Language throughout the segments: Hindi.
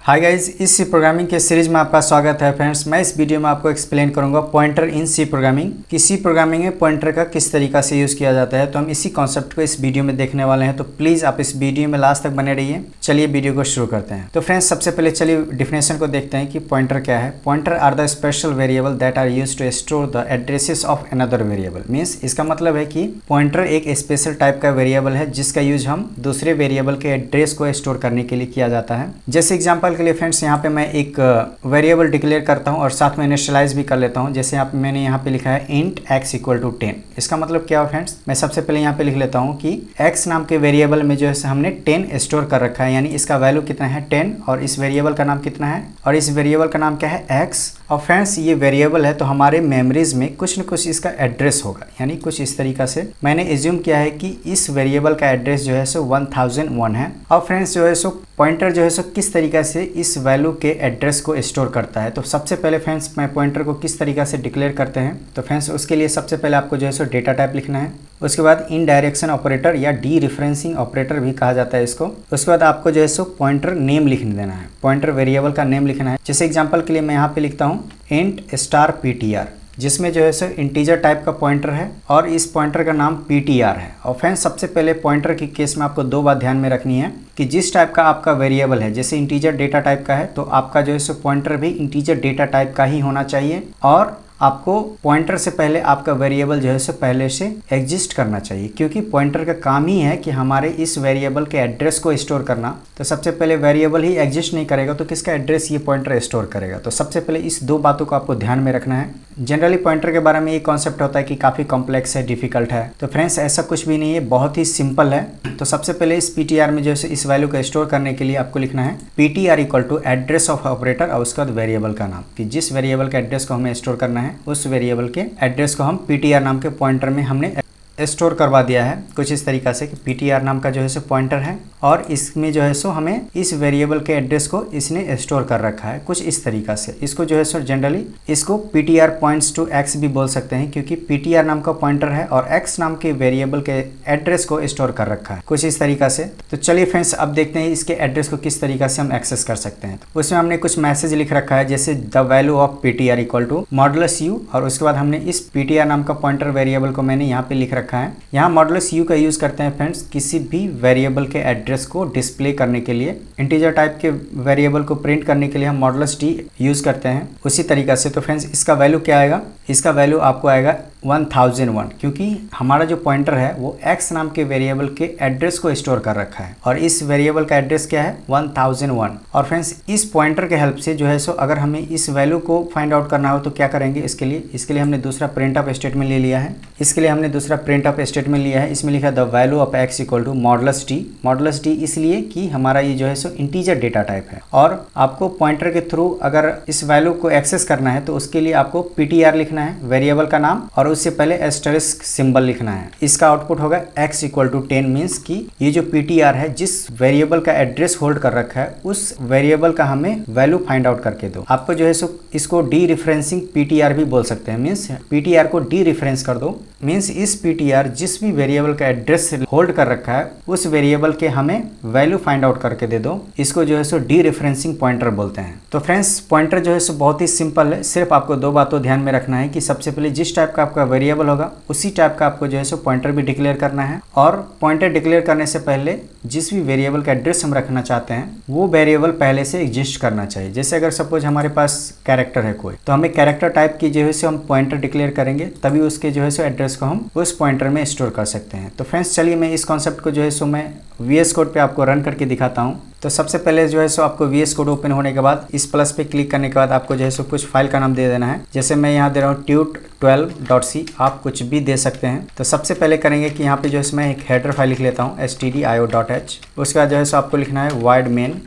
हाय गाइस, इस सी प्रोग्रामिंग के सीरीज में आपका स्वागत है। फ्रेंड्स, मैं इस वीडियो में आपको एक्सप्लेन करूंगा पॉइंटर इन सी प्रोग्रामिंग कि सी प्रोग्रामिंग में पॉइंटर का किस तरीका से यूज़ किया जाता है। तो हम इसी कॉन्सेप्ट को इस वीडियो में देखने वाले हैं, तो प्लीज़ आप इस वीडियो में लास्ट तक बने रहिए। चलिए वीडियो को शुरू करते हैं। तो फ्रेंड्स, सबसे पहले चलिए डिफिनेशन को देखते हैं कि पॉइंटर क्या है। Pointer are the special variable that are use to store the addresses of another variable. Means इसका मतलब है कि पॉइंटर एक स्पेशल टाइप का वेरिएबल है जिसका यूज हम दूसरे वेरिएबल के एड्रेस को स्टोर करने के लिए किया जाता है। जैसे एग्जाम्पल के लिए फ्रेंड्स, यहाँ पे मैं एक वेरिएबल डिक्लेयर करता हूँ और साथ में इनिशियलाइज भी कर लेता हूँ। जैसे मैंने यहाँ पे लिखा है इंट x इक्वल टू 10। इसका मतलब क्या हो फ्रेंड्स, मैं सबसे पहले यहाँ पे लिख लेता हूँ कि x नाम के वेरिएबल में जो है हमने 10 स्टोर कर रखा है, यानी इसका वैल्यू कितना है 10, और इस वेरिएबल का नाम कितना है, और इस वेरिएबल का नाम क्या है x। और फ्रेंड्स, ये वेरिएबल है तो हमारे मेमोरीज में कुछ न कुछ इसका एड्रेस होगा, यानी कुछ इस तरीका से मैंने एज्यूम किया है कि इस वेरिएबल का एड्रेस जो है 1001 है। और फ्रेंड्स जो है पॉइंटर जो है किस तरीका से इस वैल्यू के एड्रेस को स्टोर करता है। तो सबसे पहले फ्रेंड्स, मैं पॉइंटर को किस तरीका से डिक्लेयर करते हैं। तो फ्रेंड्स, उसके लिए सबसे पहले आपको जो है डेटा टाइप लिखना है। उसके बाद इन डायरेक्शन ऑपरेटर या डी रिफरेंसिंग ऑपरेटर भी कहा जाता है इसको। उसके बाद आपको जो है पॉइंटर नेम लिखने देना है, पॉइंटर वेरिएबल का नेम लिखना है। जैसे एग्जांपल के लिए मैं यहाँ पे लिखता हूँ इंट स्टार ptr, जिसमें जो है इंटीजर टाइप का पॉइंटर है और इस पॉइंटर का नाम ptr है। और फ्रेंड्स, सबसे पहले पॉइंटर की केस में आपको दो बात ध्यान में रखनी है कि जिस टाइप का आपका वेरिएबल है, जैसे इंटीजर डेटा टाइप का है तो आपका जो है पॉइंटर भी इंटीजर डेटा टाइप का ही होना चाहिए, और आपको पॉइंटर से पहले आपका वेरिएबल जो है पहले से एग्जिस्ट करना चाहिए, क्योंकि पॉइंटर का काम ही है कि हमारे इस वेरिएबल के एड्रेस को स्टोर करना। तो सबसे पहले वेरिएबल ही एग्जिस्ट नहीं करेगा तो किसका एड्रेस ये पॉइंटर स्टोर करेगा। तो सबसे पहले इस दो बातों को आपको ध्यान में रखना है। जनरली पॉइंटर के बारे में ये कॉन्सेप्ट होता है कि काफ़ी कॉम्प्लेक्स है, डिफिकल्ट है। तो फ्रेंड्स, ऐसा कुछ भी नहीं है, बहुत ही सिंपल है। तो सबसे पहले इस ptr में जो है इस वैल्यू को स्टोर करने के लिए आपको लिखना है ptr equal to address of operator और उसके बाद वेरिएबल का नाम, कि जिस वेरिएबल का एड्रेस को हमें स्टोर करना है उस वेरिएबल के एड्रेस को हम ptr नाम के पॉइंटर में हमने स्टोर करवा दिया है। कुछ इस तरीका से कि ptr नाम का जो है पॉइंटर है और इसमें जो है हमें इस वेरिएबल के एड्रेस को इसने स्टोर कर रखा है। कुछ इस तरीका से इसको जो है जनरली इसको ptr पॉइंट्स टू x भी बोल सकते हैं, क्योंकि ptr नाम का पॉइंटर है और x नाम के वेरिएबल के एड्रेस को स्टोर कर रखा है, कुछ इस तरीका से। तो चलिए फ्रेंड्स, अब देखते हैं इसके एड्रेस को किस तरीका से हम एक्सेस कर सकते हैं। उसमें हमने कुछ मैसेज लिख रखा है, जैसे the value of ptr equal to modulus u, और उसके बाद हमने इस ptr नाम का पॉइंटर वेरिएबल को मैंने यहाँ पे लिख रखा है। यहाँ मॉडुलस u का यूज करते हैं फ्रेंड्स किसी भी वेरिएबल के एड्रेस को डिस्प्ले करने के लिए। इंटीजर टाइप के वेरिएबल को प्रिंट करने के लिए हम मॉडुलस d यूज करते हैं उसी तरीका से। तो फ्रेंड्स, इसका वैल्यू क्या आएगा, इसका वैल्यू आपको आएगा 1001, क्योंकि हमारा जो पॉइंटर है वो x नाम के वेरिएबल के एड्रेस को स्टोर कर रखा है और इस वेरिएबल का एड्रेस क्या है 1001। और फ्रेंड्स, इस पॉइंटर के हेल्प से जो है अगर हमें इस वैल्यू को फाइंड आउट करना हो तो क्या करेंगे, इसके लिए हमने दूसरा प्रिंट ऑफ स्टेटमेंट ले लिया है। इसके लिए हमने दूसरा प्रिंट ऑफ स्टेटमेंट लिया है। इसमें लिखा the value of x equal to modulus d। Modulus d इसलिए कि हमारा ये जो है इंटीजर डेटा टाइप है और आपको पॉइंटर के थ्रू अगर इस वैल्यू को एक्सेस करना है तो उसके लिए आपको ptr लिखना है, वेरिएबल का नाम, और उससे पहले एस्टेरिस्क सिंबल लिखना है। इसका आउटपुट होगा x इक्वल टू 10, मीन्स कि ये जो ptr है जिस वेरिएबल का एड्रेस होल्ड कर रखा है उस वेरिएबल का हमें वैल्यू फाइंड आउट करके दो। आपको जो है इसको डी रिफरेंसिंग ptr भी बोल सकते हैं, मीन्स ptr को डी रिफरेंस कर दो, मीन्स इस ptr जिस भी वेरिएबल का एड्रेस होल्ड कर रखा है उस वेरिएबल के हमें वैल्यू फाइंड आउट करके दे दो। इसको जो है डी रेफरेंसिंग पॉइंटर बोलते हैं। तो फ्रेंड्स, पॉइंटर जो है बहुत ही सिंपल है, सिर्फ आपको दो बातों ध्यान में रखना है कि सबसे पहले जिस टाइप का आपका वेरिएबल होगा उसी टाइप का आपको जो है पॉइंटर भी डिक्लेयर करना है, और पॉइंटर डिक्लेयर करने से पहले जिस भी वेरिएबल का एड्रेस हम रखना चाहते हैं वो वेरिएबल पहले से एग्जिस्ट करना चाहिए। जैसे अगर सपोज हमारे पास कैरेक्टर है कोई, तो हमें कैरेक्टर टाइप की जो है हम पॉइंटर डिक्लेयर करेंगे, तभी उसके जो है एड्रेस को हम उस पॉइंटर में स्टोर कर सकते हैं। तो फ्रेंड्स, चलिए मैं इस कॉन्सेप्ट को जो है मैं VS कोड पे आपको रन करके दिखाता हूँ। तो सबसे पहले जो है आपको VS कोड ओपन होने के बाद इस प्लस पे क्लिक करने के बाद आपको जो है कुछ फाइल का नाम दे देना है। जैसे मैं यहाँ दे रहा हूँ tut12.c, आप कुछ भी दे सकते हैं। तो सबसे पहले करेंगे कि यहाँ पे जो है मैं एक हेडर फाइल लिख लेता हूँ stdio.h। उसके बाद जो है आपको लिखना है void main,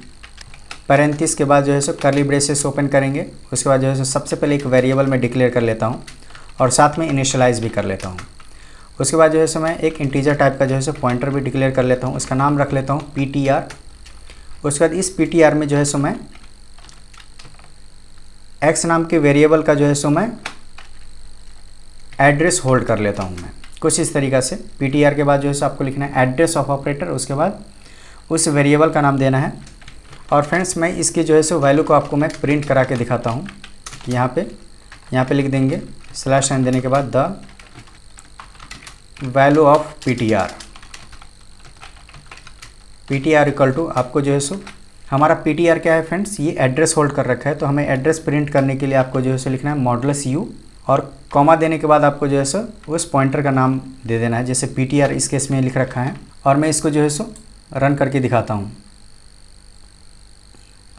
पैरेंथेसिस के बाद जो है कर्ली ब्रेसेस ओपन करेंगे। उसके बाद जो है सबसे पहले एक वेरिएबल में डिक्लेयर कर लेता हूँ और साथ में इनिशियलाइज भी कर लेता हूँ। उसके बाद जो है मैं एक इंटीजर टाइप का जो है पॉइंटर भी डिक्लेयर कर लेता हूँ, उसका नाम रख लेता हूँ ptr। उसके बाद इस ptr में जो है मैं x नाम के वेरिएबल का जो है मैं एड्रेस होल्ड कर लेता हूँ मैं, कुछ इस तरीका से। ptr के बाद जो है आपको लिखना है एड्रेस ऑफ ऑपरेटर, उसके बाद उस वेरिएबल का नाम देना है और फ्रेंड्स मैं इसकी जो है सो वैल्यू को आपको मैं प्रिंट करा के दिखाता हूँ। यहाँ पे लिख देंगे स्लैश साइन देने के बाद the value of PTR equal to आपको जो है सो हमारा पीटीआर क्या है फ्रेंड्स, ये एड्रेस होल्ड कर रखा है, तो हमें एड्रेस प्रिंट करने के लिए आपको जो है सो लिखना है मॉडुलस यू और कॉमा देने के बाद आपको जो है सो उस पॉइंटर का नाम दे देना है, जैसे पीटीआर इस केस में लिख रखा है। और मैं इसको जो है सो रन करके दिखाता हूँ।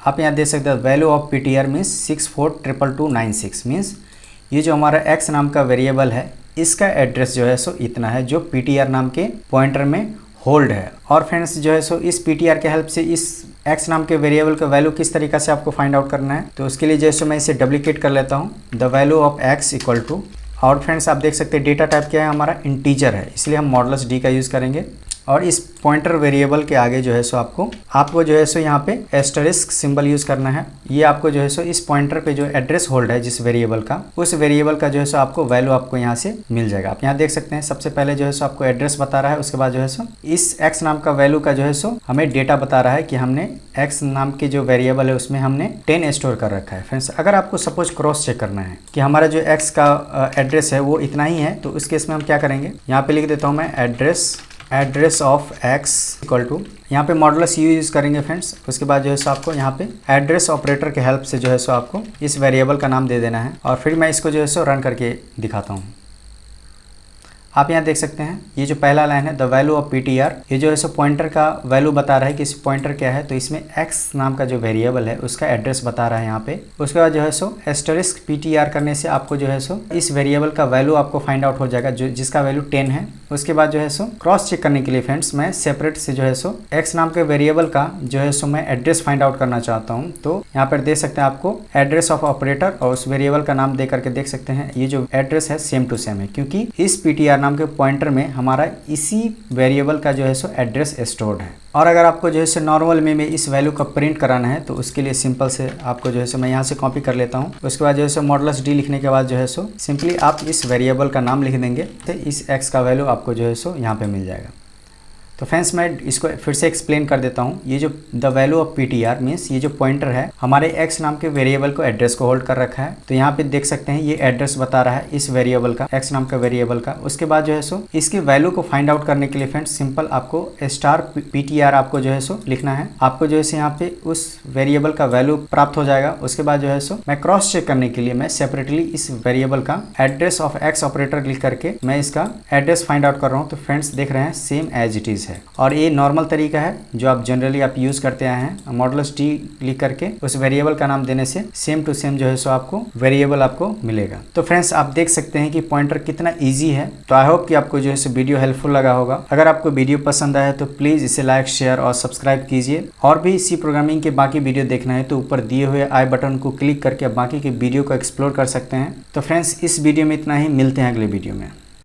आप यहाँ देख सकते हैं value of PTR means 642296 means ये जो हमारा एक्स नाम का वेरिएबल है इसका एड्रेस जो है सो इतना है जो पीटीआर नाम के पॉइंटर में होल्ड है। और फ्रेंड्स जो है सो इस पीटीआर के हेल्प से इस एक्स नाम के वेरिएबल का वैल्यू किस तरीका से आपको फाइंड आउट करना है, तो उसके लिए जैसे मैं इसे डुप्लीकेट कर लेता हूँ the value of x equal to, और फ्रेंड्स आप देख सकते हैं डेटा टाइप क्या है हमारा इंटीजर है, इसलिए हम मॉडुलस डी का यूज़ करेंगे। और इस पॉइंटर वेरिएबल के आगे जो है सो आपको जो है सो यहाँ पे एस्टरिस्क सिंबल यूज़ करना है। ये आपको जो है सो इस पॉइंटर पे जो एड्रेस होल्ड है जिस वेरिएबल का, उस वेरिएबल का जो है सो आपको वैल्यू आपको यहाँ से मिल जाएगा। आप यहाँ देख सकते हैं सबसे पहले जो है सो आपको एड्रेस बता रहा है, उसके बाद जो है सो इस एक्स नाम का वैल्यू का जो है सो हमें डेटा बता रहा है कि हमने एक्स नाम की जो वेरिएबल है उसमें हमने 10 स्टोर कर रखा है। फ्रेंड्स अगर आपको सपोज क्रॉस चेक करना है कि हमारा जो एक्स का एड्रेस है वो इतना ही है, तो उस केस में हम क्या करेंगे, यहाँ पे लिख देता हूँ मैं address of x equal to, यहाँ पे मॉडुलस यू यूज़ करेंगे फ्रेंड्स। उसके बाद जो है सो आपको यहाँ पे एड्रेस ऑपरेटर के हेल्प से जो है सो आपको इस वेरिएबल का नाम दे देना है। और फिर मैं इसको जो है सो रन करके दिखाता हूँ। आप यहाँ देख सकते हैं ये जो पहला लाइन है द वैल्यू ऑफ पीटीआर, ये जो है सो पॉइंटर का वैल्यू बता रहा है कि इस पॉइंटर क्या है, तो इसमें एक्स नाम का जो वेरिएबल है उसका एड्रेस बता रहा है यहाँ पे। उसके बाद जो है सो एस्टरिस्क पीटीआर करने से आपको जो है सो इस वेरिएबल का वैल्यू आपको फाइंड आउट हो जाएगा जो जिसका वैल्यू 10 है। उसके बाद जो है सो क्रॉस चेक करने के लिए फ्रेंड्स मैं सेपरेट से जो है सो एक्स नाम के वेरिएबल का जो है सो मैं एड्रेस फाइंड आउट करना चाहता हूँ, तो यहाँ पर देख सकते हैं आपको एड्रेस ऑफ ऑपरेटर और उस वेरिएबल का नाम दे करके देख सकते हैं ये जो एड्रेस है सेम टू सेम है, क्योंकि इस पीटीआर नाम के पॉइंटर में हमारा इसी वेरिएबल का जो है सो एड्रेस स्टोर्ड है। और अगर आपको जो है सो नॉर्मल में इस वैल्यू का प्रिंट कराना है तो उसके लिए सिंपल से आपको जो है सो मैं यहाँ से कॉपी कर लेता हूँ। उसके बाद जो है सो मॉडुलस डी लिखने के बाद जो है सो सिंपली आप इस वेरिएबल का नाम लिख देंगे तो इस एक्स का वैल्यू आपको जो है सो यहाँ पे मिल जाएगा। तो फ्रेंड्स मैं इसको फिर से एक्सप्लेन कर देता हूँ। ये जो the value of PTR means ये जो पॉइंटर है हमारे एक्स नाम के वेरिएबल को एड्रेस को होल्ड कर रखा है, तो यहाँ पे देख सकते हैं ये एड्रेस बता रहा है इस वेरिएबल का, एक्स नाम का वेरिएबल का। उसके बाद जो है सो इसकी वैल्यू को फाइंड आउट करने के लिए फ्रेंड्स सिंपल आपको स्टार पीटीआर आपको जो है सो लिखना है। आपको जो है सो यहाँ पे उस वेरिएबल का वैल्यू प्राप्त हो जाएगा। उसके बाद जो है सो मैं क्रॉस चेक करने के लिए मैं सेपरेटली इस वेरिएबल का एड्रेस ऑफ एक्स ऑपरेटर लिख करके मैं इसका एड्रेस फाइंड आउट कर रहा हूँ। तो फ्रेंड्स देख रहे हैं सेम एज इट इज है, और ये नॉर्मल तरीका है जो आप जनरली आप यूज करते आए हैं। मॉडुलस डी लिख करके उस वेरिएबल का नाम देने से सेम टू सेम जो है सो आपको वेरिएबल आपको मिलेगा। तो फ्रेंड्स आप देख सकते हैं कि पॉइंटर कितना इजी है। तो आई होप कि आपको जो है सो वीडियो हेल्पफुल लगा होगा। अगर आपको वीडियो पसंद आया तो प्लीज इसे लाइक शेयर और सब्सक्राइब कीजिए। और भी सी प्रोग्रामिंग के बाकी वीडियो देखना है तो ऊपर दिए हुए आई बटन को क्लिक करके बाकी के वीडियो को एक्सप्लोर कर सकते हैं। तो फ्रेंड्स इस वीडियो में इतना ही, मिलते हैं अगले वीडियो में।